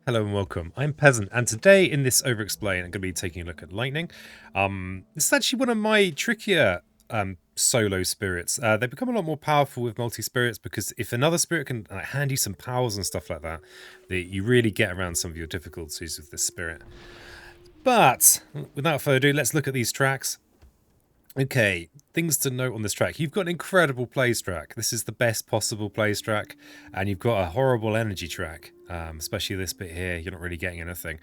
Hello and welcome. I'm Peasant, and today in this Overexplain, I'm going to be taking a look at lightning. This is actually one of my trickier solo spirits. They become a lot more powerful with multi-spirits because if another spirit can hand you some powers and stuff like that, you really get around some of your difficulties with this spirit. But without further ado, let's look at these tracks. Okay, things to note on this track. You've got an incredible plays track. This is the best possible plays track, and you've got a horrible energy track, especially this bit here. You're not really getting anything.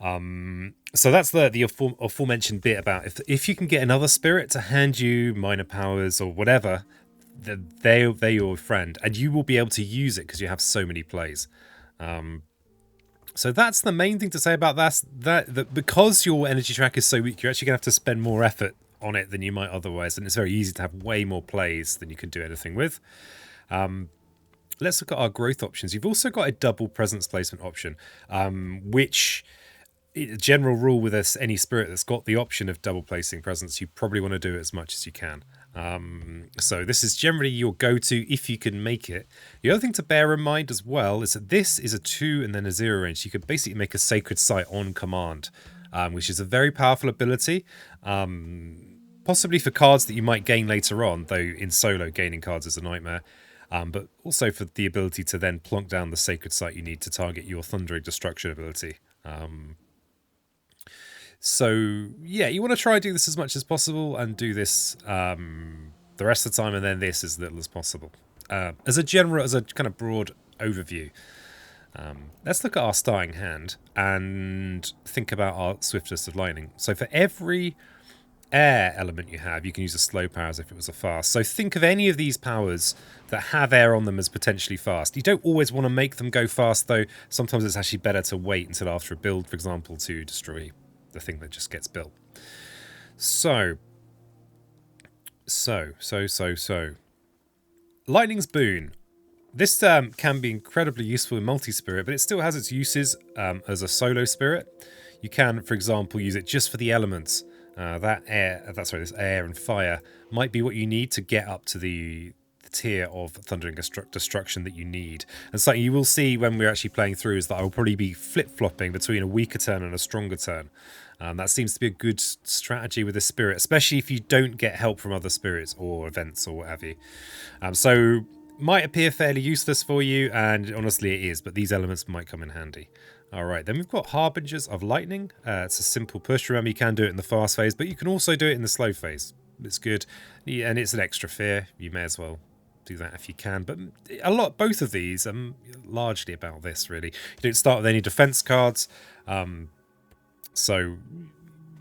So that's the aforementioned bit about if you can get another spirit to hand you minor powers or whatever, they're your friend, and you will be able to use it because you have so many plays. So that's the main thing to say about that because your energy track is so weak, you're actually going to have to spend more effort on it than you might otherwise, and it's very easy to have way more plays than you can do anything with. Let's look at our growth options. You've also got a double presence placement option, which general rule with any spirit that's got the option of double placing presence, you probably want to do it as much as you can. So this is generally your go-to if you can make it. The other thing to bear in mind as well is that this is a 2 and then a 0 range. You could basically make a sacred site on command, which is a very powerful ability. Possibly for cards that you might gain later on, though in solo gaining cards is a nightmare. But also for the ability to then plonk down the sacred site you need to target your thundering destruction ability. So yeah, you want to try to do this as much as possible and do this the rest of the time, and then this as little as possible. As a kind of broad overview, let's look at our starting hand and think about our swiftest of lightning. So for every air element you have, you can use a slow power as if it was a fast. So think of any of these powers that have air on them as potentially fast. You don't always want to make them go fast, though. Sometimes it's actually better to wait until after a build, for example, to destroy the thing that just gets built. So. Lightning's Boon. This can be incredibly useful in multi-spirit, but it still has its uses as a solo spirit. You can, for example, use it just for the elements. This air and fire might be what you need to get up to the tier of thundering destruction that you need. And something you will see when we're actually playing through is that I will probably be flip-flopping between a weaker turn and a stronger turn. That seems to be a good strategy with this spirit, especially if you don't get help from other spirits or events or what have you. So might appear fairly useless for you, and honestly it is, but these elements might come in handy. Alright, then we've got Harbingers of Lightning. It's a simple push. Remember, you can do it in the fast phase, but you can also do it in the slow phase. It's good, and it's an extra fear. You may as well do that if you can. But both of these are largely about this, really. You don't start with any defense cards. So,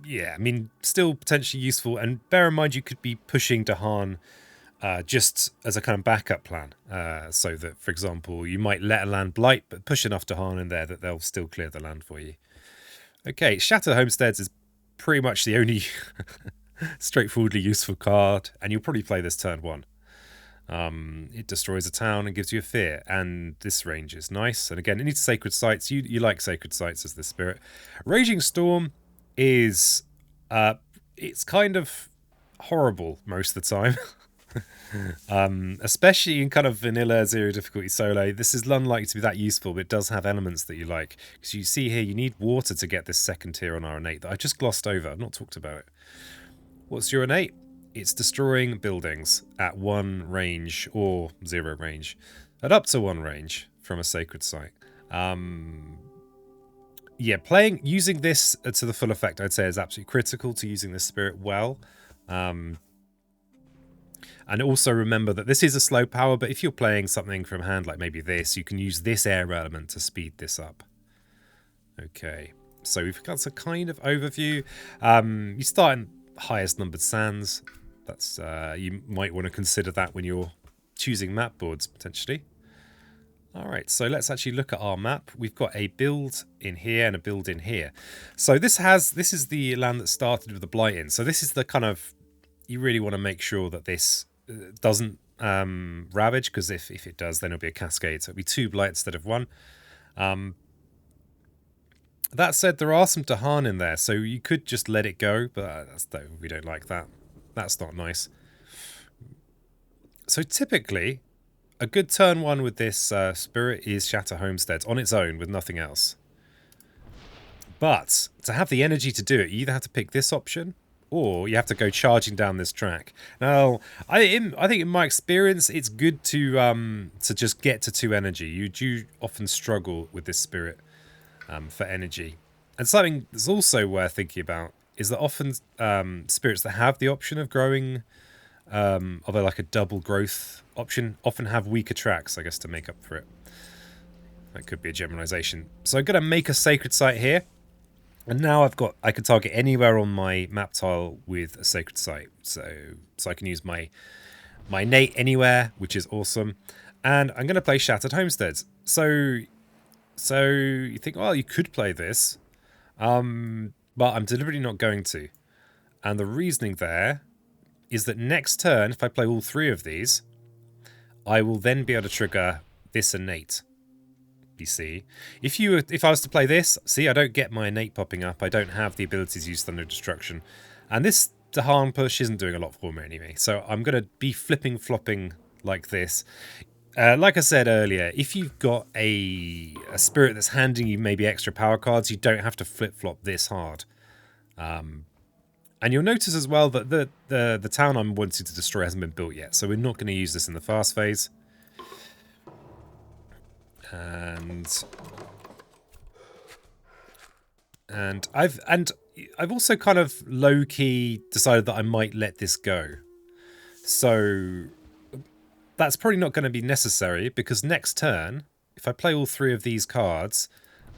yeah, I mean, still potentially useful. And bear in mind, you could be pushing Dahan just as a kind of backup plan, so that, for example, you might let a land blight, but push enough Dahan in there that they'll still clear the land for you. Okay, Shatter Homesteads is pretty much the only straightforwardly useful card, and you'll probably play this turn 1. It destroys a town and gives you a fear, and this range is nice. And again, it needs sacred sites. You like sacred sites as the spirit. Raging Storm is it's kind of horrible most of the time. Especially in kind of vanilla zero difficulty solo. This is unlikely to be that useful, but it does have elements that you like. Because you see here, you need water to get this second tier on our innate that I've just glossed over. I've not talked about it. What's your innate? It's destroying buildings at 1 range or 0 range, at up to 1 range from a sacred site. Yeah, using this to the full effect, I'd say, is absolutely critical to using this spirit well. And also remember that this is a slow power, but if you're playing something from hand like maybe this, you can use this air element to speed this up. Okay, so we've got a kind of overview. You start in highest numbered sands. That's you might want to consider that when you're choosing map boards potentially. Alright, so let's actually look at our map. We've got a build in here and a build in here. So this is the land that started with the blight in. So this is the kind of, you really want to make sure that this doesn't ravage, because if it does, then it'll be a cascade. So it'll be 2 blight instead of 1. That said, there are some Dahan in there, so you could just let it go, but we don't like that. That's not nice. So typically, a good turn one with this spirit is Shatter Homesteads on its own with nothing else. But to have the energy to do it, you either have to pick this option or you have to go charging down this track. Now, I think in my experience, it's good to just get to 2 energy. You do often struggle with this spirit for energy. And something that's also worth thinking about is that often spirits that have the option of growing, like a double growth option, often have weaker tracks, I guess, to make up for it. That could be a generalization. So I'm going to make a sacred site here. And now I can target anywhere on my map tile with a sacred site. So I can use my innate anywhere, which is awesome. And I'm going to play Shattered Homesteads. So you think, well, you could play this, but I'm deliberately not going to. And the reasoning there is that next turn, if I play all 3 of these, I will then be able to trigger this innate. You see, if I was to play this, see, I don't get my innate popping up. I don't have the ability to use Thunder Destruction, and this harm push isn't doing a lot for me anyway. So I'm going to be flopping like this. Like I said earlier, if you've got a spirit that's handing you maybe extra power cards, you don't have to flip-flop this hard. And you'll notice as well that the town I'm wanting to destroy hasn't been built yet, so we're not going to use this in the fast phase. And I've also kind of low-key decided that I might let this go. So that's probably not going to be necessary, because next turn, if I play all 3 of these cards,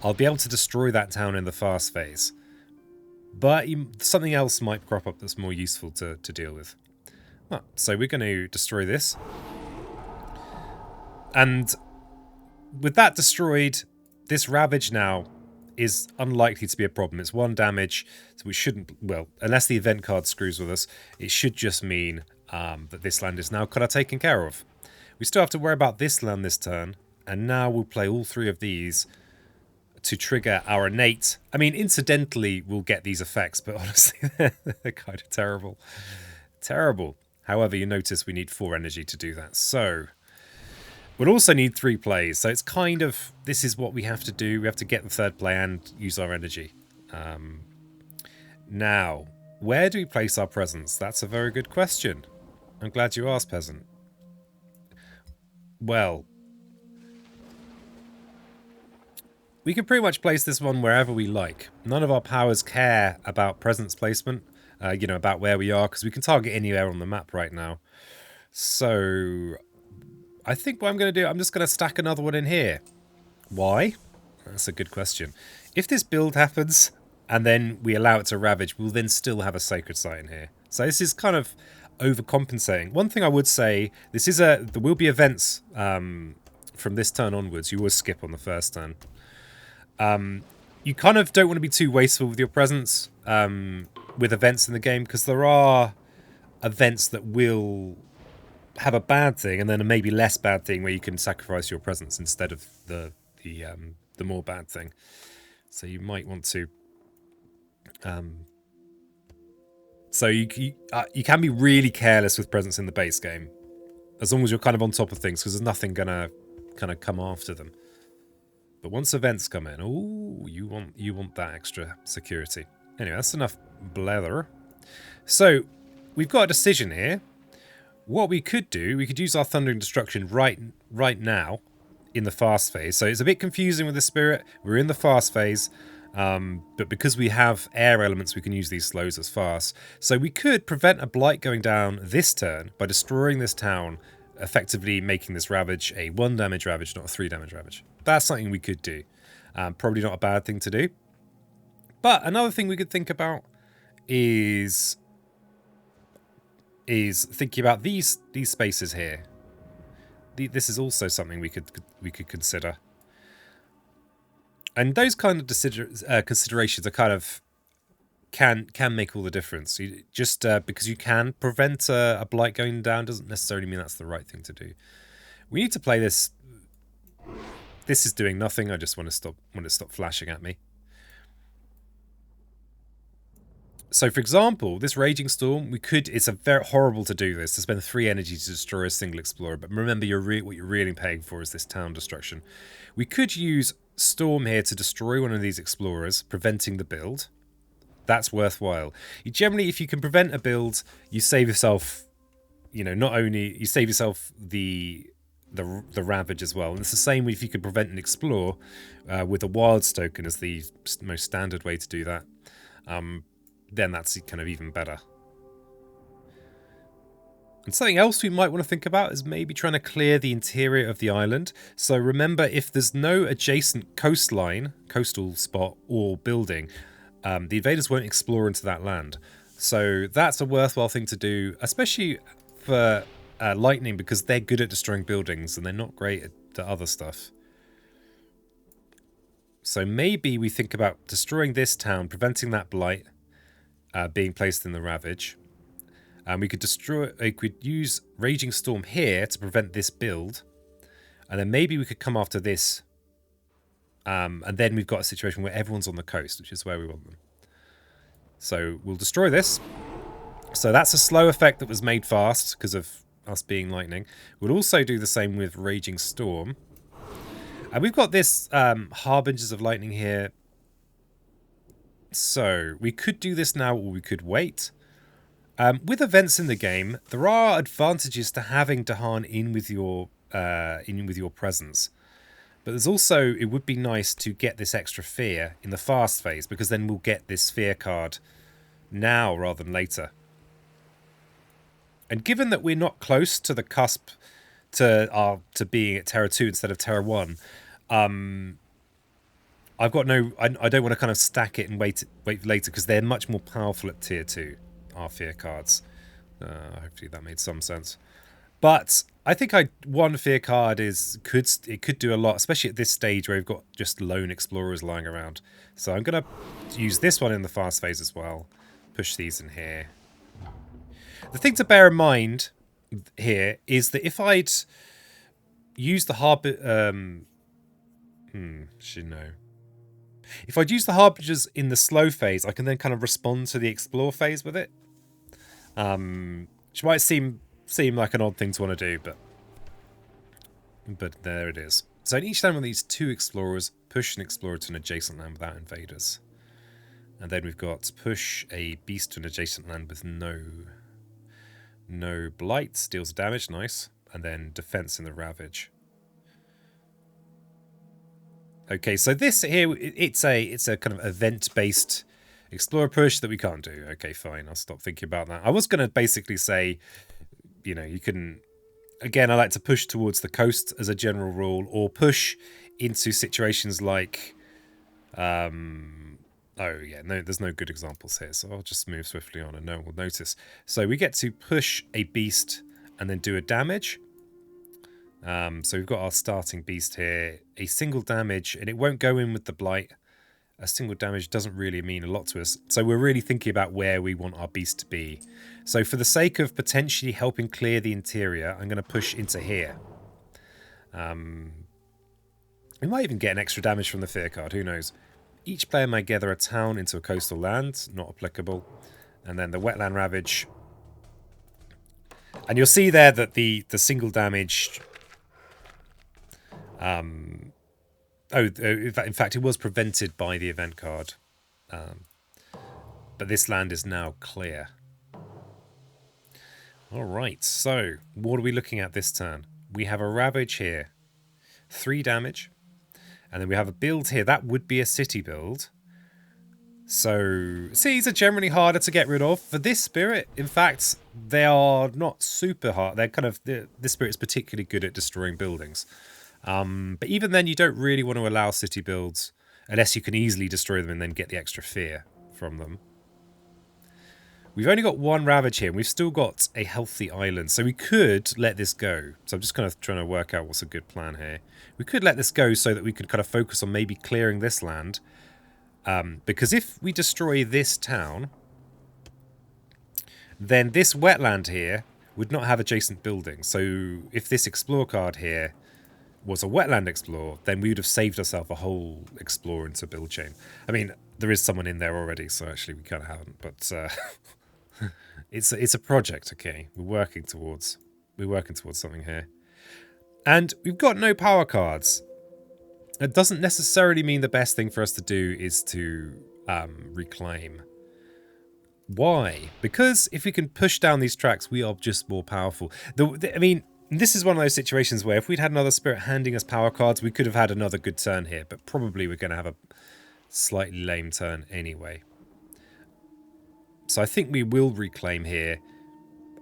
I'll be able to destroy that town in the fast phase. But something else might crop up that's more useful to deal with. Well, so we're going to destroy this. And with that destroyed, this Ravage now is unlikely to be a problem. It's 1 damage, so we shouldn't... Well, unless the event card screws with us, it should just mean that this land is now kind of taken care of. We still have to worry about this land this turn, and now we'll play all 3 of these to trigger our innate. I mean, incidentally, we'll get these effects, but honestly, they're kind of terrible. Terrible. However, you notice we need 4 energy to do that, so... We'll also need 3 plays, so it's kind of, this is what we have to do. We have to get the 3rd play and use our energy. Now, where do we place our presence? That's a very good question. I'm glad you asked, Peasant. Well, we can pretty much place this one wherever we like. None of our powers care about presence placement, about where we are, because we can target anywhere on the map right now. So I think what I'm going to do, I'm just going to stack another one in here. Why? That's a good question. If this build happens and then we allow it to Ravage, we'll then still have a sacred site in here. So this is kind of overcompensating. One thing I would say, there will be events from this turn onwards. You always skip on the first turn. You kind of don't want to be too wasteful with your presence with events in the game, because there are events that will have a bad thing and then a maybe less bad thing where you can sacrifice your presence instead of the more bad thing. So you might want to so you can be really careless with presence in the base game, as long as you're kind of on top of things, because there's nothing gonna kind of come after them. But once events come in, ooh, you want that extra security. Anyway, that's enough blather. So we've got a decision here. What we could do, we could use our Thundering Destruction right now in the fast phase. So it's a bit confusing with the spirit. We're in the fast phase, but because we have air elements, we can use these slows as fast. So we could prevent a blight going down this turn by destroying this town, effectively making this Ravage a 1 damage Ravage, not a 3 damage Ravage. That's something we could do. Probably not a bad thing to do. But another thing we could think about is thinking about these spaces here. This is also something we could consider. And those kind of considerations are kind of can make all the difference. Just because you can prevent a blight going down doesn't necessarily mean that's the right thing to do. We need to play this. This is doing nothing. I just want to stop flashing at me. So, for example, this Raging Storm, it's a very horrible to do this, to spend 3 energy to destroy a single explorer, but remember what you're really paying for is this town destruction. We could use Storm here to destroy one of these explorers, preventing the build. That's worthwhile. Generally, if you can prevent a build, you save yourself, not only, you save yourself the ravage as well. And it's the same if you could prevent and explore with a wild token as the most standard way to do that. Then that's kind of even better. And something else we might want to think about is maybe trying to clear the interior of the island. So remember, if there's no adjacent coastal spot or building, the invaders won't explore into that land. So that's a worthwhile thing to do, especially for lightning, because they're good at destroying buildings and they're not great at the other stuff. So maybe we think about destroying this town, preventing that blight being placed in the ravage. And we could use Raging Storm here to prevent this build. And then maybe we could come after this. And then we've got a situation where everyone's on the coast, which is where we want them. So we'll destroy this. So that's a slow effect that was made fast because of us being lightning. We'll also do the same with Raging Storm. And we've got this Harbingers of Lightning here. So we could do this now, or we could wait. With events in the game, there are advantages to having Dahan in with your presence. But there's also, it would be nice to get this extra fear in the fast phase, because then we'll get this fear card now rather than later. And given that we're not close to the cusp to being at Terra 2 instead of Terra 1, I've got I don't want to kind of stack it and wait later, because they're much more powerful at Tier 2, our fear cards. Hopefully that made some sense. But I think one fear card could do a lot, especially at this stage where we've got just lone explorers lying around. So I'm going to use this one in the fast phase as well. Push these in here. The thing to bear in mind here is that if I'd use the If I'd use the Harbingers in the slow phase, I can then kind of respond to the explore phase with it. Which might seem like an odd thing to want to do, but there it is. So in each land of these 2 explorers, push an explorer to an adjacent land without invaders. And then we've got push a beast to an adjacent land with no blight, deals damage, nice. And then defense in the ravage. Okay, so this here, it's a kind of event-based explorer push that we can't do. Okay, fine, I'll stop thinking about that. I was going to basically say, you can... Again, I like to push towards the coast as a general rule, or push into situations like... Oh, yeah, no, there's no good examples here, so I'll just move swiftly on and no one will notice. So we get to push a beast and then do a damage. So we've got our starting beast here, a single damage, and it won't go in with the blight. A single damage doesn't really mean a lot to us. So we're really thinking about where we want our beast to be. So for the sake of potentially helping clear the interior, I'm going to push into here. We might even get an extra damage from the fear card, who knows. Each player may gather a town into a coastal land, not applicable. And then the wetland ravage. And you'll see there that the single damage... in fact, it was prevented by the event card. But this land is now clear. Alright, so what are we looking at this turn? We have a ravage here. 3 damage. And then we have a build here. That would be a city build. So, cities are generally harder to get rid of. For this spirit, in fact, they are not super hard. They're kind of... This spirit is particularly good at destroying buildings. But even then, you don't really want to allow city builds unless you can easily destroy them and then get the extra fear from them. We've only got 1 ravage here, and we've still got a healthy island, so we could let this go. So I'm just kind of trying to work out what's a good plan here. We could let this go so that we could kind of focus on maybe clearing this land. Because if we destroy this town, then this wetland here would not have adjacent buildings. So if this explore card here was a wetland explorer, then we would have saved ourselves a whole explorer into build chain. I mean, there is someone in there already, so actually we kind of haven't. But it's a project. Okay, we're working towards something here, and we've got no power cards. It doesn't necessarily mean the best thing for us to do is to reclaim. Why? Because if we can push down these tracks, we are just more powerful. I mean, this is one of those situations where if we'd had another spirit handing us power cards, we could have had another good turn here, but probably we're going to have a slightly lame turn anyway. So I think we will reclaim here.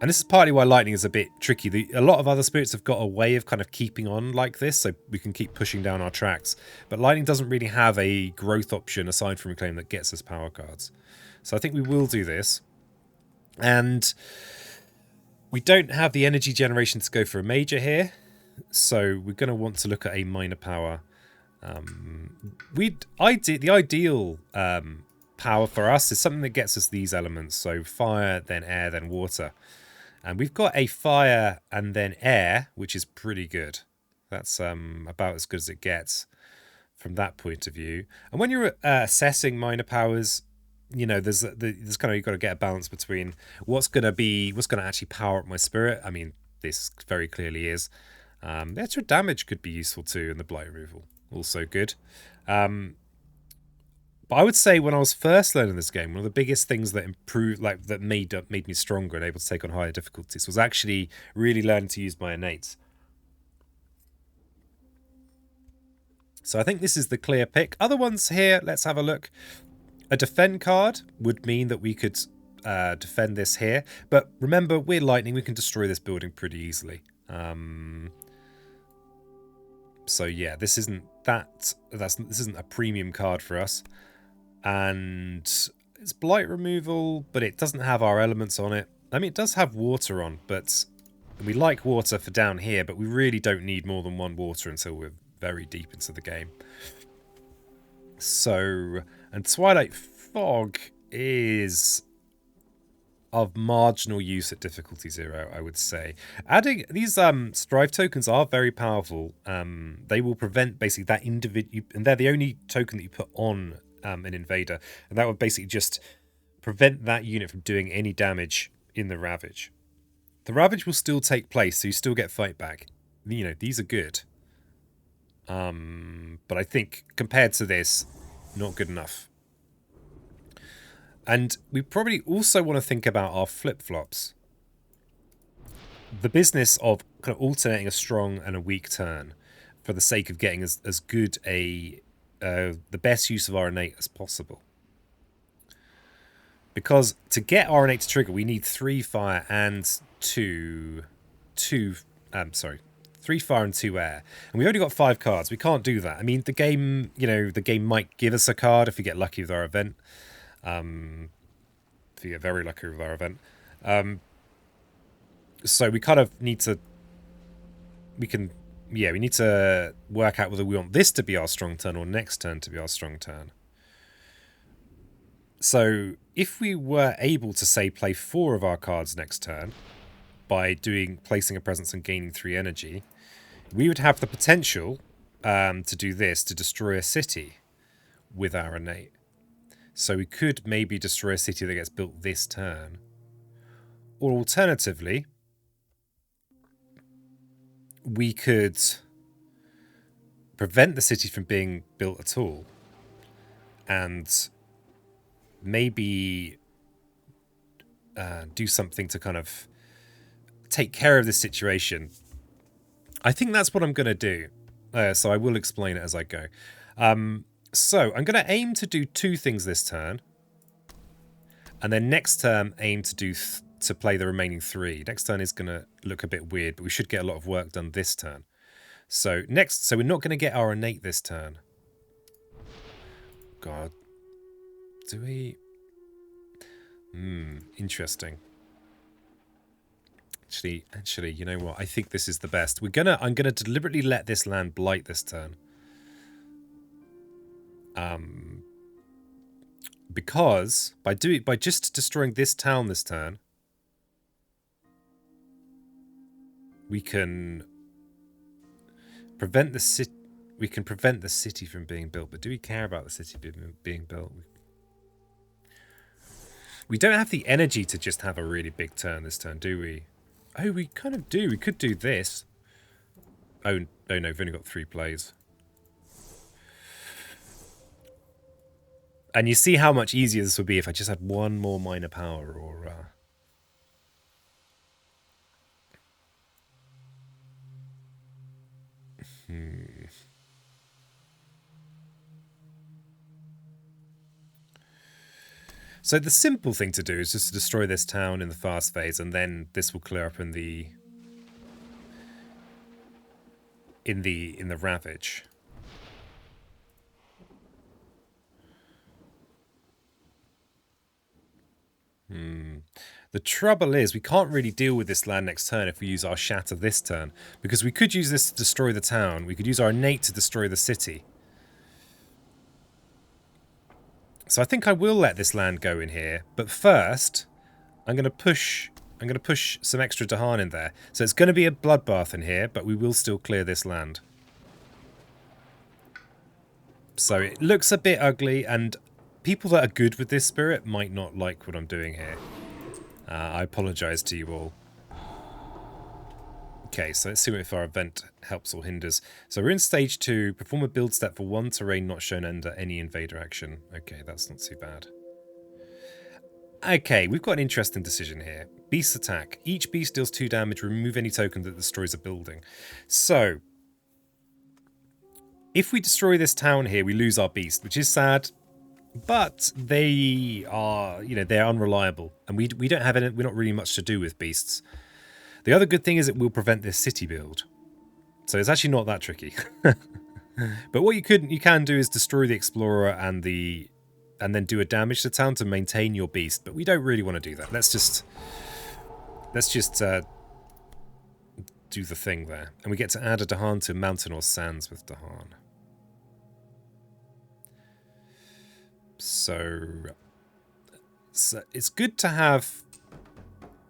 And this is partly why lightning is a bit tricky. A lot of other spirits have got a way of kind of keeping on like this, so we can keep pushing down our tracks. But lightning doesn't really have a growth option aside from reclaim that gets us power cards. So I think we will do this. And we don't have the energy generation to go for a major here. So we're going to want to look at a minor power. The ideal power for us is something that gets us these elements. So fire, then air, then water. And we've got a fire and then air, which is pretty good. That's about as good as it gets from that point of view. And when you're assessing minor powers, you know, there's kind of, you've got to get a balance between what's going to actually power up my spirit. I mean, this very clearly is. The extra damage could be useful too, and the blight removal also good. But I would say when I was first learning this game, one of the biggest things that improved, like that made me stronger and able to take on higher difficulties, was actually really learning to use my innates. So I think this is the clear pick. Other ones here, let's have a look. A defend card would mean that we could defend this here. But remember, we're lightning. We can destroy this building pretty easily. So yeah, this isn't a premium card for us. And it's blight removal, but it doesn't have our elements on it. I mean, it does have water on, but we like water for down here, but we really don't need more than one water until we're very deep into the game. So, and Twilight Fog is of marginal use at difficulty 0, I would say. Adding these strive tokens are very powerful. They will prevent basically that individual, and they're the only token that you put on an invader, and that would basically just prevent that unit from doing any damage in the Ravage. The Ravage will still take place, so you still get fight back. You know, these are good. But I think compared to this, not good enough. And we probably also want to think about our flip-flops. The business of kind of alternating a strong and a weak turn for the sake of getting as good the best use of our innate as possible. Because to get our innate to trigger, we need 3 fire and 3 fire and 2 air. And we've only got 5 cards. We can't do that. I mean, the game might give us a card if we get lucky with our event. If we get very lucky with our event. So we kind of need to... we need to work out whether we want this to be our strong turn or next turn to be our strong turn. So if we were able to, say, play 4 of our cards next turn by placing a presence and gaining 3 energy, we would have the potential to do this, to destroy a city with our innate. So we could maybe destroy a city that gets built this turn. Or alternatively, we could prevent the city from being built at all and maybe do something to kind of take care of this situation. I think that's what I'm going to do. So I will explain it as I go. So I'm going to aim to do 2 things this turn. And then next turn, aim to play the remaining 3. Next turn is going to look a bit weird, but we should get a lot of work done this turn. So we're not going to get our innate this turn. God. Do we? Interesting. Actually, you know what? I think this is the best. I'm gonna deliberately let this land blight this turn. Because by just destroying this town this turn, we can Prevent the city. We can prevent the city from being built, but do we care about the city being built? We don't have the energy to just have a really big turn this turn, do we? Oh, we kind of do. We could do this. Oh no, we've only got 3 plays. And you see how much easier this would be if I just had 1 more minor power or... So the simple thing to do is just to destroy this town in the fast phase, and then this will clear up in the ravage. The trouble is we can't really deal with this land next turn if we use our shatter this turn, because we could use this to destroy the town. We could use our innate to destroy the city. So I think I will let this land go in here, but first I'm going to push some extra Dahan in there. So it's going to be a bloodbath in here, but we will still clear this land. So it looks a bit ugly, and people that are good with this spirit might not like what I'm doing here. I apologise to you all. Okay, so let's see if our event helps or hinders. So we're in stage 2. Perform a build step for 1 terrain not shown under any invader action. Okay, that's not too bad. Okay, we've got an interesting decision here. Beast attack. Each beast deals 2 damage. Remove any token that destroys a building. So, if we destroy this town here, we lose our beast, which is sad. But they are, they're unreliable, and we don't have any. We're not really much to do with beasts. The other good thing is it will prevent this city build, so it's actually not that tricky. But what you can do is destroy the explorer and then do a damage to town to maintain your beast. But we don't really want to do that. Let's just do the thing there, and we get to add a Dahan to mountain or sands with Dahan. So it's good to have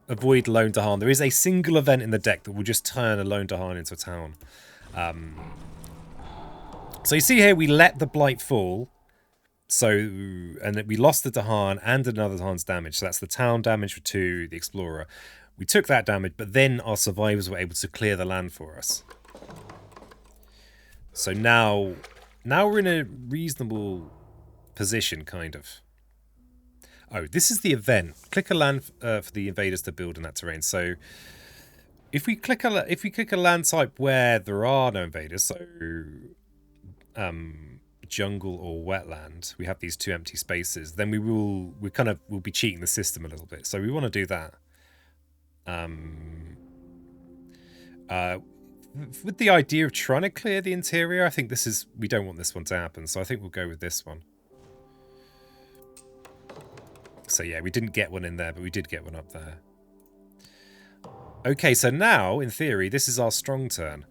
avoid lone Dahan. There is a single event in the deck that will just turn a lone Dahan into a town. So you see here we let the blight fall. So and we lost the Dahan and another Dahan's damage. So that's the town damage for 2, the explorer. We took that damage, but then our survivors were able to clear the land for us. So now we're in a reasonable position, kind of. Oh, this is the event. Click a land for the invaders to build in that terrain. So if we click a land type where there are no invaders, so jungle or wetland, we have these 2 empty spaces, then we'll be cheating the system a little bit. So we want to do that. With the idea of trying to clear the interior, I think we don't want this one to happen. So I think we'll go with this one. So yeah, we didn't get one in there, but we did get one up there. Okay, so now, in theory, this is our strong turn.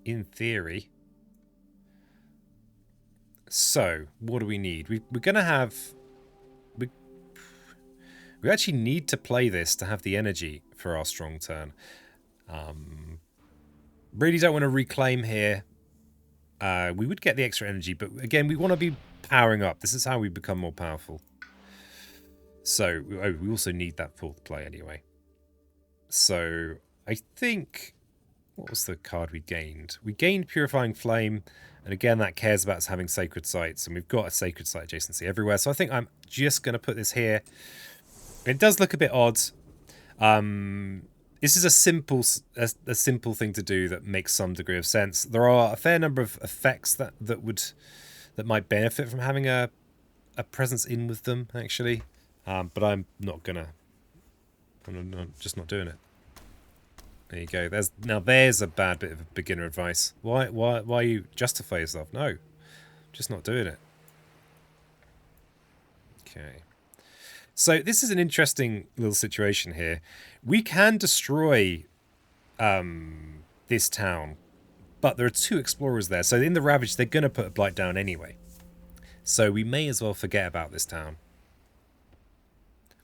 In theory. So, what do we need? We're going to have... We actually need to play this to have the energy for our strong turn. Really don't want to reclaim here. We would get the extra energy, but again, we want to be powering up. This is how we become more powerful. So, we also need that 4th play anyway. So, I think... What was the card we gained? We gained Purifying Flame, and again, that cares about us having Sacred Sites, and we've got a Sacred Site adjacency everywhere, so I think I'm just going to put this here. It does look a bit odd. This is a simple thing to do that makes some degree of sense. There are a fair number of effects that might benefit from having a presence in with them, actually. But I'm not gonna. I'm just not doing it. There you go. There's a bad bit of beginner advice. Why you justify yourself? No, just not doing it. Okay. So this is an interesting little situation here. We can destroy this town, but there are 2 explorers there. So in the Ravage, they're going to put a blight down anyway. So we may as well forget about this town.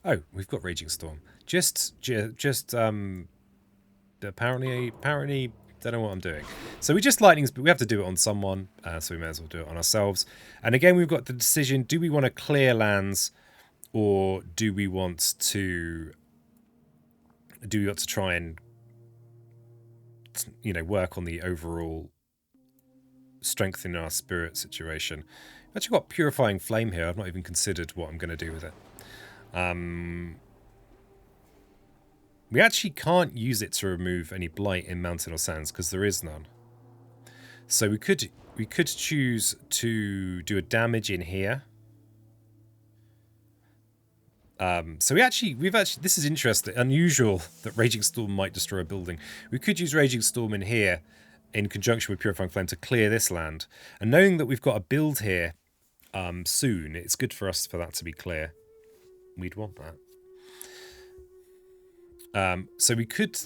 Oh, we've got Raging Storm. Just apparently, don't know what I'm doing. So we just lightnings, but we have to do it on someone, so we may as well do it on ourselves. And again, we've got the decision: do we want to clear lands, or do we want to try and work on the overall strengthening our spirit situation? I've actually got purifying flame here. I've not even considered what I'm going to do with it. We actually can't use it to remove any blight in mountain or sands because there is none. So we could choose to do a damage in here. So we've actually this is interesting, unusual that Raging Storm might destroy a building. We could use Raging Storm in here in conjunction with Purifying Flame to clear this land. And knowing that we've got a build here soon, it's good for us for that to be clear. We'd want that. So we could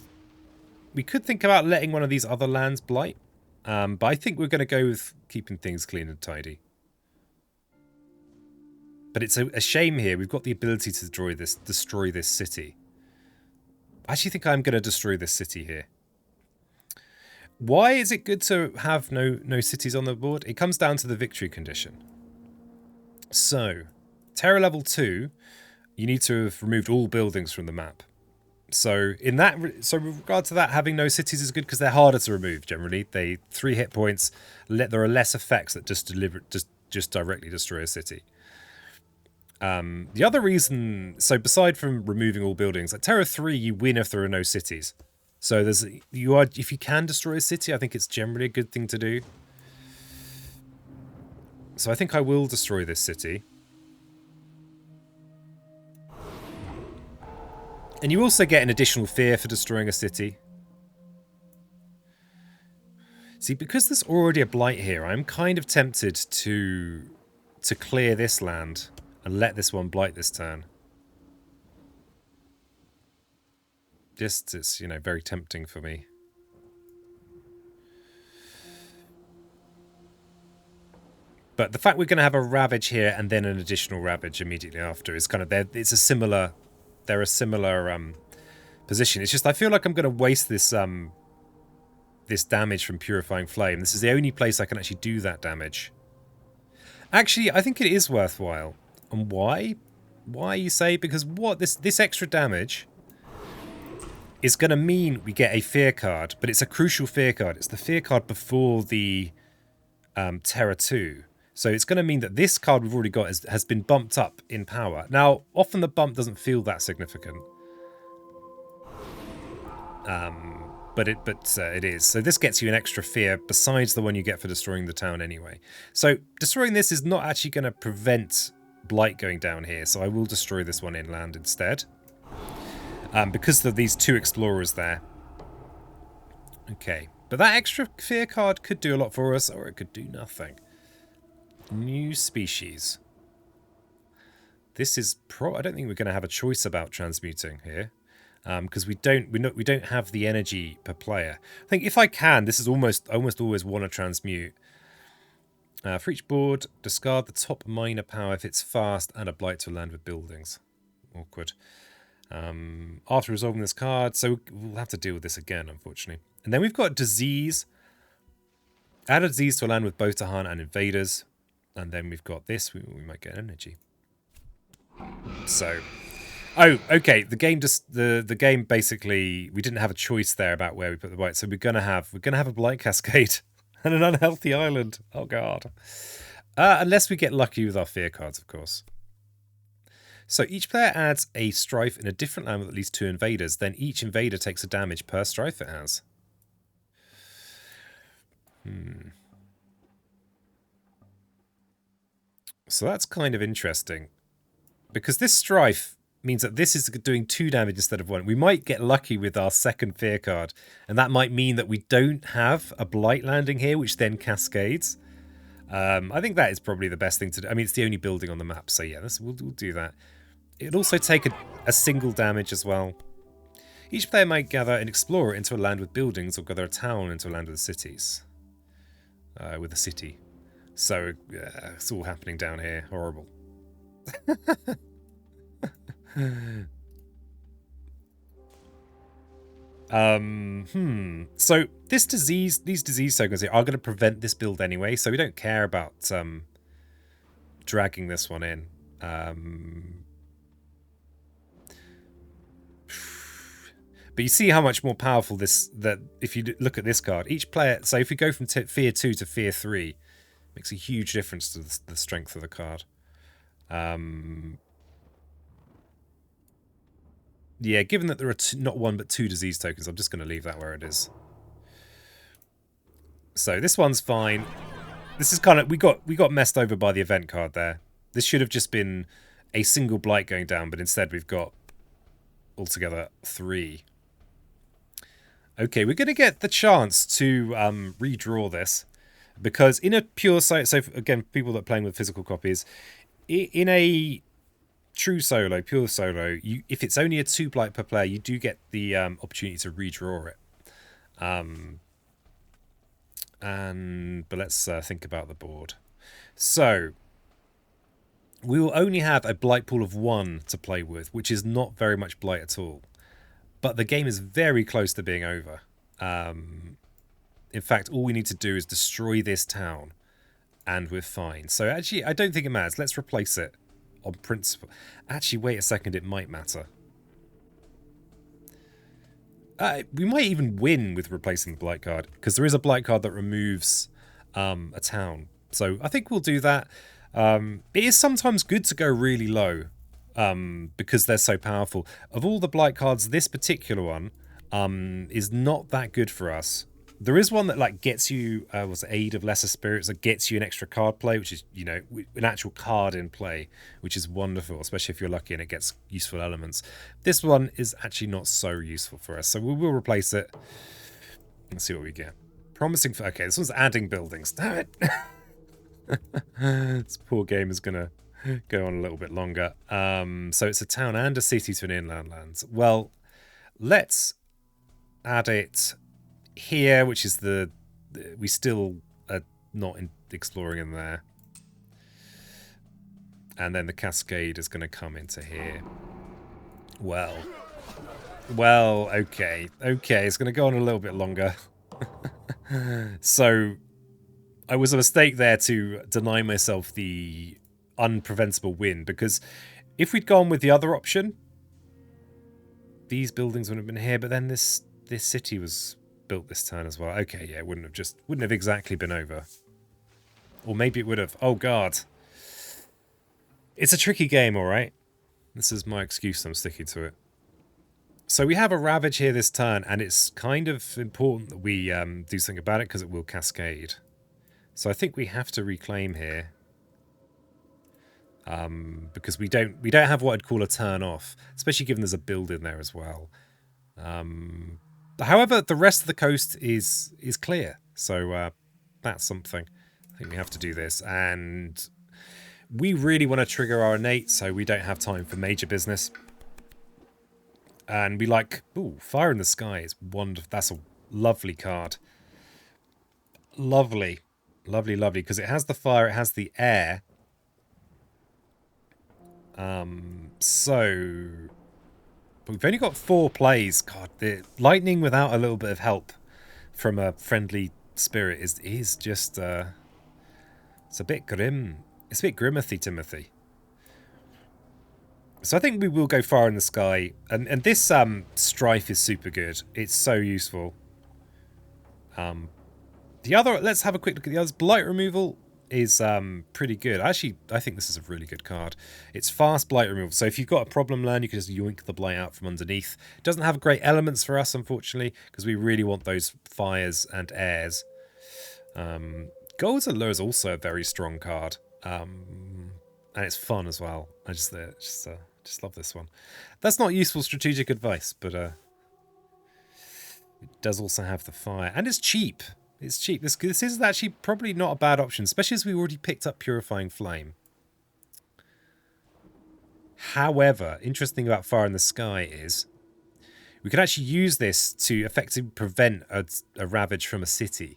think about letting one of these other lands blight, but I think we're going to go with keeping things clean and tidy. But it's a shame here. We've got the ability to destroy this city. I actually think I'm going to destroy this city here. Why is it good to have no cities on the board? It comes down to the victory condition. So, terror level 2, you need to have removed all buildings from the map. So with regard to that, having no cities is good because they're harder to remove generally. They 3 hit points. There are less effects that just directly destroy a city. The other reason, so beside from removing all buildings, at Terror 3 you win if there are no cities. So if you can destroy a city, I think it's generally a good thing to do. So I think I will destroy this city. And you also get an additional fear for destroying a city. See, because there's already a blight here, I'm kind of tempted to clear this land and let this one blight this turn. It's very tempting for me. But the fact we're going to have a ravage here and then an additional ravage immediately after is kind of they're a similar position. It's just I feel like I'm going to waste this this damage from Purifying Flame. This is the only place I can actually do that damage. Actually, I think it is worthwhile. And why? Why, you say? Because this extra damage is going to mean we get a fear card, but it's a crucial fear card. It's the fear card before the Terror 2. So it's going to mean that this card we've already got has been bumped up in power. Now, often the bump doesn't feel that significant. But it is. So this gets you an extra fear besides the one you get for destroying the town anyway. So destroying this is not actually going to prevent blight going down here. So I will destroy this one inland instead. Because of these 2 explorers there. Okay. But that extra fear card could do a lot for us, or it could do nothing. New species. This is I don't think we're going to have a choice about transmuting here. Because we don't have the energy per player. I think if I can, this is almost always want to transmute. For each board, discard the top minor power if it's fast and a blight to land with buildings. Awkward. After resolving this card, so we'll have to deal with this again, unfortunately. And then we've got disease. Add a disease to a land with both Tahan and invaders. And then we've got this. We might get energy. So. Oh, okay. The game the game basically we didn't have a choice there about where we put the blight, so we're gonna have a blight cascade and an unhealthy island. Oh god. Unless we get lucky with our fear cards, of course. So each player adds a strife in a different land with at least 2 invaders. Then each invader takes a damage per strife it has. So that's kind of interesting, because this strife means that this is doing 2 damage instead of 1. We might get lucky with our second fear card, and that might mean that we don't have a blight landing here, which then cascades. I think that is probably the best thing to do. I mean, it's the only building on the map, so yeah, we'll do that. It'll also take a single damage as well. Each player might gather an explorer into a land with buildings, or gather a town into a land with cities. With a city. So, it's all happening down here. Horrible. So these disease tokens here are going to prevent this build anyway, so we don't care about dragging this one in. But you see how much more powerful that if you look at this card, each player. So if we go from Fear 2 to Fear 3, makes a huge difference to the strength of the card. Yeah, given that there are not one but two disease tokens, I'm just going to leave that where it is. So this one's fine. This is kind of we got messed over by the event card there. This should have just been a single blight going down, but instead we've got altogether 3. Okay, we're going to get the chance to redraw this, because in a pure solo, so again, people that are playing with physical copies, in a true solo, pure solo, if it's only a 2 blight per player, you do get the opportunity to redraw it. But let's think about the board. So we will only have a blight pool of 1 to play with, which is not very much blight at all. But the game is very close to being over. In fact, all we need to do is destroy this town, and we're fine. So actually, I don't think it matters. Let's replace it on principle. Actually, wait a second. It might matter. We might even win with replacing the blight card, because there is a blight card that removes a town. So I think we'll do that. It is sometimes good to go really low, because they're so powerful. Of all the blight cards, this particular one is not that good for us. There is one that like gets you was Aid of Lesser Spirits, that gets you an extra card play, which is, you know, an actual card in play, which is wonderful, especially if you're lucky and it gets useful elements. This one is actually not so useful for us, so we will replace it. Let's see what we get. Promising for, okay, this one's adding buildings. Damn it. This poor game is gonna go on a little bit longer. So it's a town and a city to an inland lands. Well, let's add it here, which is we still are not exploring in there. And then the cascade is going to come into here. Well, okay, it's going to go on a little bit longer. So I was a mistake there to deny myself the unpreventable win, because if we'd gone with the other option, these buildings wouldn't have been here, but then this city was built this turn as well. Okay, yeah, it wouldn't have exactly been over. Or maybe it would have. Oh god. It's a tricky game, alright? This is my excuse, I'm sticking to it. So we have a Ravage here this turn, and it's kind of important that we do something about it, because it will cascade. So I think we have to reclaim here. Because we don't have what I'd call a turn off, especially given there's a build in there as well. However, the rest of the coast is clear, so that's something. I think we have to do this, and we really want to trigger our innate, so we don't have time for major business. And we like, ooh, Fire in the Sky is wonderful. That's a lovely card. Lovely, lovely, lovely, because it has the fire, it has the air. So we've only got 4 plays. God, the lightning without a little bit of help from a friendly spirit is just it's a bit grim. It's a bit grimothy, Timothy. So I think we will go Fire in the Sky, and this strife is super good. It's so useful. The other, let's have a quick look at the others. Blight removal is pretty good. Actually, I think this is a really good card. It's fast blight removal. So if you've got a problem land, you can just yoink the blight out from underneath. It doesn't have great elements for us, unfortunately, because we really want those fires and airs. Golds and Low is also a very strong card. And it's fun as well. I just love this one. That's not useful strategic advice, but it does also have the fire. And it's cheap. It's cheap. This is actually probably not a bad option, especially as we already picked up Purifying Flame. However, interesting about Fire in the Sky is we can actually use this to effectively prevent a ravage from a city.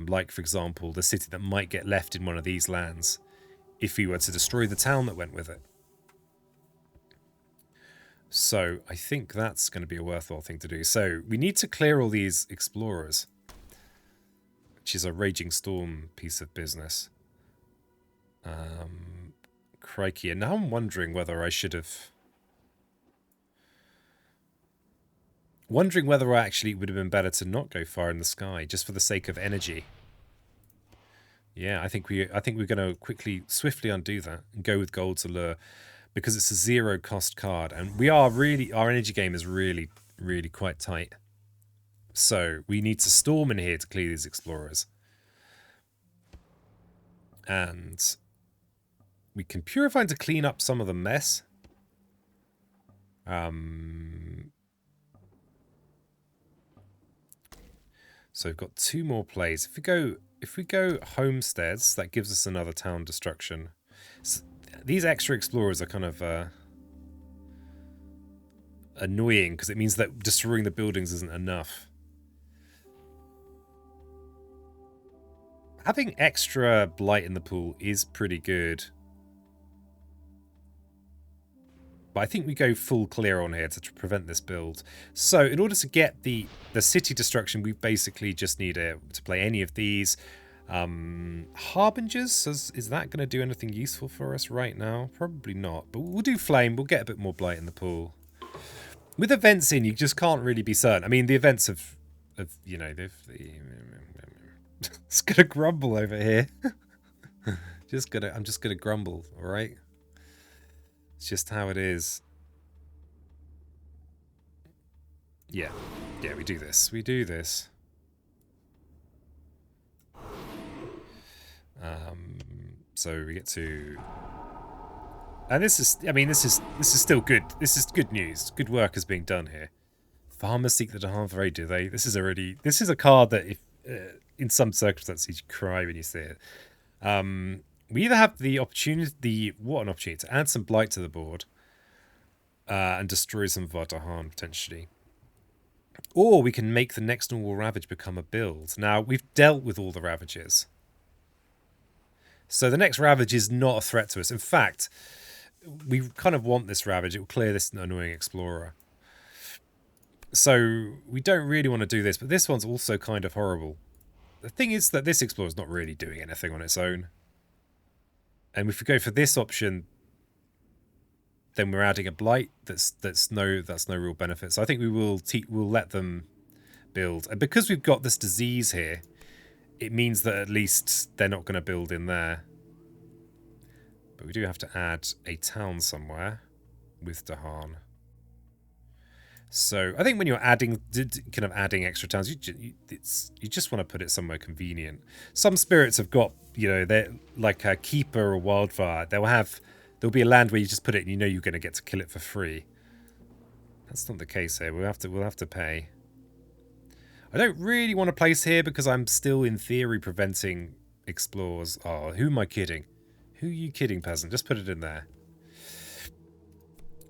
Like, for example, the city that might get left in one of these lands if we were to destroy the town that went with it. So I think that's going to be a worthwhile thing to do. So we need to clear all these explorers, which is a raging storm piece of business. Crikey. And now I'm wondering whether I should have... Wondering whether actually it would have been better to not go far in the sky, just for the sake of energy. Yeah, I think we're going to swiftly undo that and go with Gold's Allure, because it's a zero cost card, and our energy game is really, really quite tight. So we need to storm in here to clear these explorers. And we can purify to clean up some of the mess. So we've got 2 more plays. If we go homesteads, that gives us another town destruction. So these extra explorers are kind of annoying, because it means that destroying the buildings isn't enough. Having extra blight in the pool is pretty good. But I think we go full clear on here to prevent this build. So in order to get the city destruction, we basically just need to play any of these. Harbingers, is that going to do anything useful for us right now? Probably not, but we'll do flame. We'll get a bit more blight in the pool. With events in, you just can't really be certain. I mean, the events of you know, it's gonna grumble over here. I'm just gonna grumble, all right? It's just how it is. Yeah, we do this. So we get to, and this is still good. This is good news. Good work is being done here. Farmers seek the Dahan for aid, do they? This is a card that, if in some circumstances, you cry when you see it. We either have the opportunity, what an opportunity, to add some blight to the board and destroy some of our Dahan potentially. Or we can make the next normal Ravage become a build. Now, we've dealt with all the Ravages. So the next Ravage is not a threat to us. In fact, we kind of want this Ravage. It will clear this annoying Explorer. So we don't really want to do this, but this one's also kind of horrible. The thing is that this Explorer is not really doing anything on its own. And if we go for this option, then we're adding a blight that's no real benefit. So I think we'll let them build. And because we've got this disease here, it means that at least they're not going to build in there. But we do have to add a town somewhere with Dahan. So I think when you're adding extra towns, you just want to put it somewhere convenient. Some spirits have got, you know, they're like a keeper or wildfire. There'll be a land where you just put it and you know you're going to get to kill it for free. That's not the case here. We'll have to pay. I don't really want to place here because I'm still in theory preventing explores. Oh, who am I kidding? Who are you kidding, peasant? Just put it in there.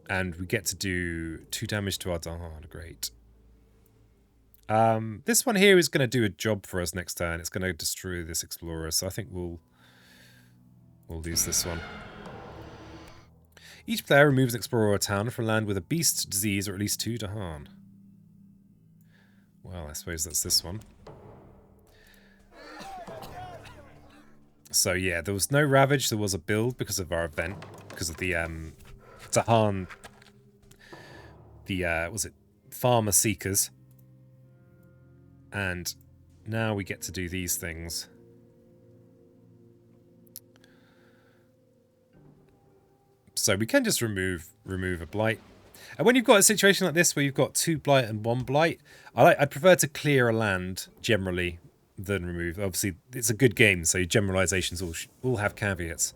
And we get to do 2 damage to our Dahan. Great. This one here is going to do a job for us next turn. It's going to destroy this explorer, so I think we'll lose this one. Each player removes an explorer or a town from land with a beast, disease, or at least 2 Dahan. Well, I suppose that's this one. So yeah, there was no Ravage, there was a build because of our event, because of the Dahan, was it Farmer Seekers. And now we get to do these things. So we can just remove a blight. And when you've got a situation like this where you've got 2 blight and 1 blight, I prefer to clear a land generally than remove. Obviously, it's a good game, so your generalizations all have caveats.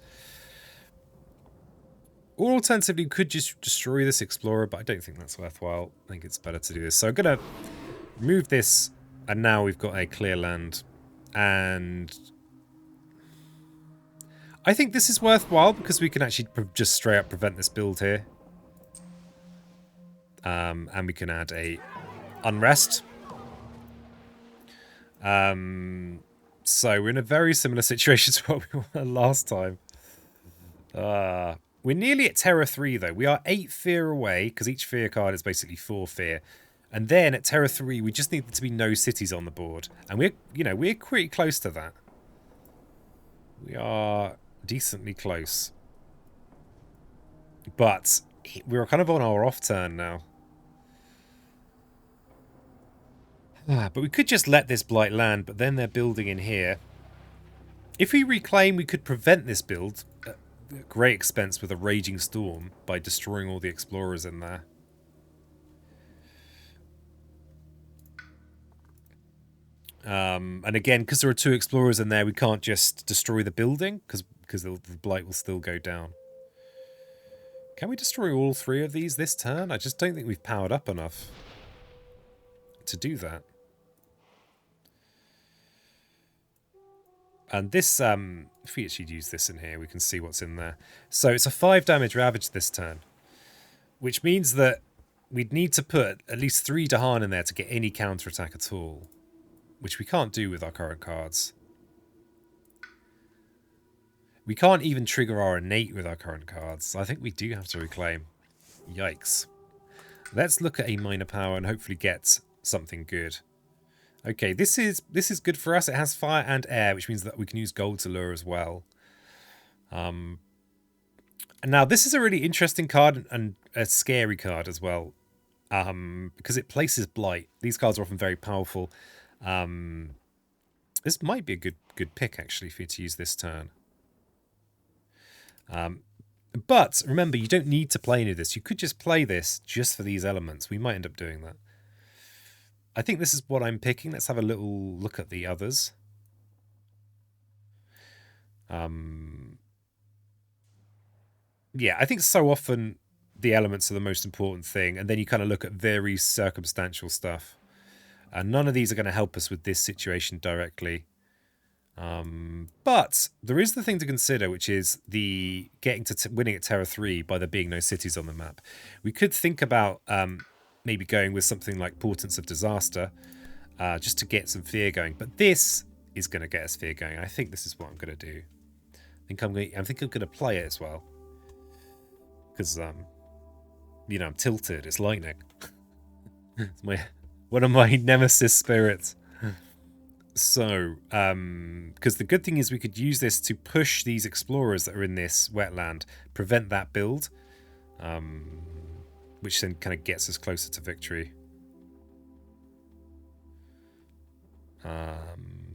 Or alternatively, you could just destroy this explorer, but I don't think that's worthwhile. I think it's better to do this. So I'm going to remove this, and now we've got a clear land. And I think this is worthwhile because we can actually just straight up prevent this build here. And we can add a unrest. So we're in a very similar situation to what we were last time. We're nearly at Terror 3, though. We are 8 fear away, because each fear card is basically 4 fear. And then at Terror 3, we just need there to be no cities on the board. And we're pretty close to that. We are decently close. But we're kind of on our off turn now. But we could just let this blight land, but then they're building in here. If we reclaim, we could prevent this build at great expense with a raging storm by destroying all the explorers in there. And again, because there are 2 explorers in there, we can't just destroy the building, because the blight will still go down. Can we destroy all 3 of these this turn? I just don't think we've powered up enough to do that. And this, if we actually use this in here, we can see what's in there. So it's a 5 damage ravage this turn, which means that we'd need to put at least 3 Dahan in there to get any counterattack at all, which we can't do with our current cards. We can't even trigger our innate with our current cards, so I think we do have to reclaim. Yikes. Let's look at a minor power and hopefully get something good. Okay, this is good for us. It has fire and air, which means that we can use gold to lure as well. And now this is a really interesting card and a scary card as well, because it places blight. These cards are often very powerful. This might be a good pick actually for you to use this turn. But remember, you don't need to play any of this. You could just play this just for these elements. We might end up doing that. I think this is what I'm picking. Let's have a little look at the others. Yeah, I think so often the elements are the most important thing, and then you kind of look at very circumstantial stuff. And none of these are going to help us with this situation directly. But there is the thing to consider, which is the getting to winning at Terror 3 by there being no cities on the map. We could think about maybe going with something like Portents of Disaster, just to get some fear going. But this is going to get us fear going. I think this is what I'm going to do. I think I'm going to play it as well, because you know, I'm tilted. It's lightning. It's one of my nemesis spirits. So, because the good thing is we could use this to push these explorers that are in this wetland, prevent that build, which then kind of gets us closer to victory. So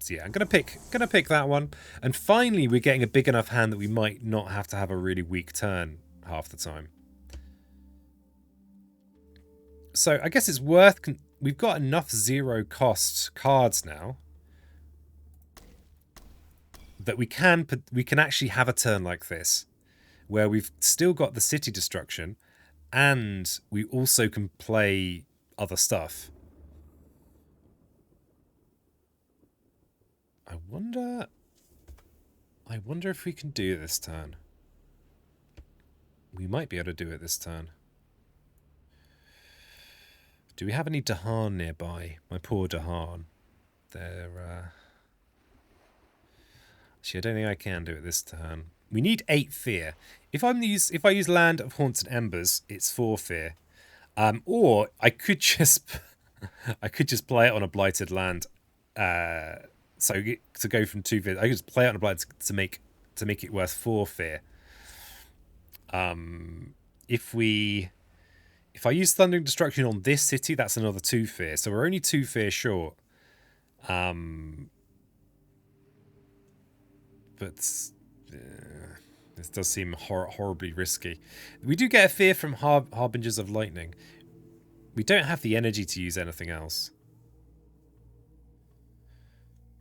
yeah, I'm gonna pick that one. And finally, we're getting a big enough hand that we might not have to have a really weak turn half the time. So I guess it's worth. We've got enough 0 cost cards now that we can actually have a turn like this, where we've still got the city destruction, and we also can play other stuff. I wonder if we can do it this turn. We might be able to do it this turn. Do we have any Dahan nearby? My poor Dahan. They're actually, I don't think I can do it this turn. We need 8 fear. If I use Land of Haunted Embers, it's 4 fear. Or I could just play it on a blighted land. So to go from 2 fear, I could just play it on a blighted to make it worth 4 fear. If I use Thundering Destruction on this city, that's another 2 fear. So we're only 2 fear short. But this does seem horribly risky. We do get a fear from Harbingers of Lightning. We don't have the energy to use anything else.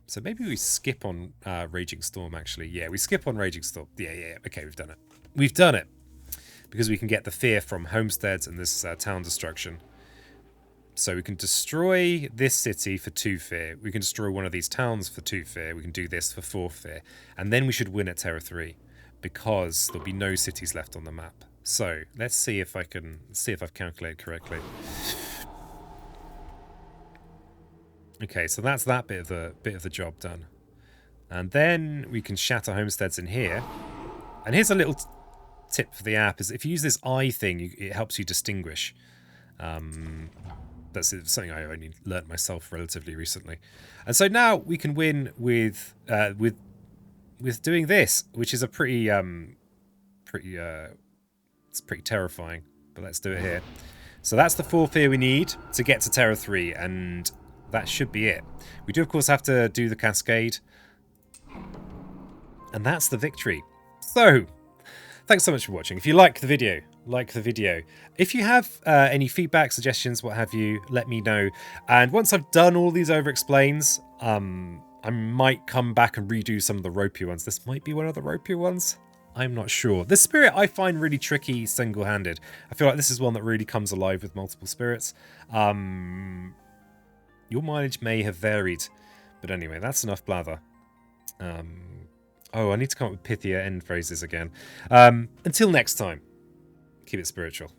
So maybe we skip on Raging Storm, actually. Yeah, we skip on Raging Storm. Yeah. Okay, we've done it. We've done it. Because we can get the fear from homesteads and this town destruction. So we can destroy this city for 2 fear. We can destroy one of these towns for 2 fear. We can do this for 4 fear. And then we should win at Terror 3. Because there'll be no cities left on the map. So let's see if I've calculated correctly. Okay, so that's that bit of the job done. And then we can shatter homesteads in here. And here's a little tip for the app is if you use this eye thing, it helps you distinguish. That's something I only learnt myself relatively recently. And so now we can win with doing this, which is a pretty it's pretty terrifying. But let's do it here. So that's the 4 fear we need to get to Terror 3, and that should be it. We do, of course, have to do the cascade. And that's the victory. So, thanks so much for watching. If you like the video, like the video. If you have any feedback, suggestions, what have you, let me know. And once I've done all these Overexplains, I might come back and redo some of the ropier ones. This might be one of the ropier ones. I'm not sure. This spirit I find really tricky single-handed. I feel like this is one that really comes alive with multiple spirits. Your mileage may have varied. But anyway, that's enough blather. Oh, I need to come up with pithier end phrases again. Until next time, keep it spiritual.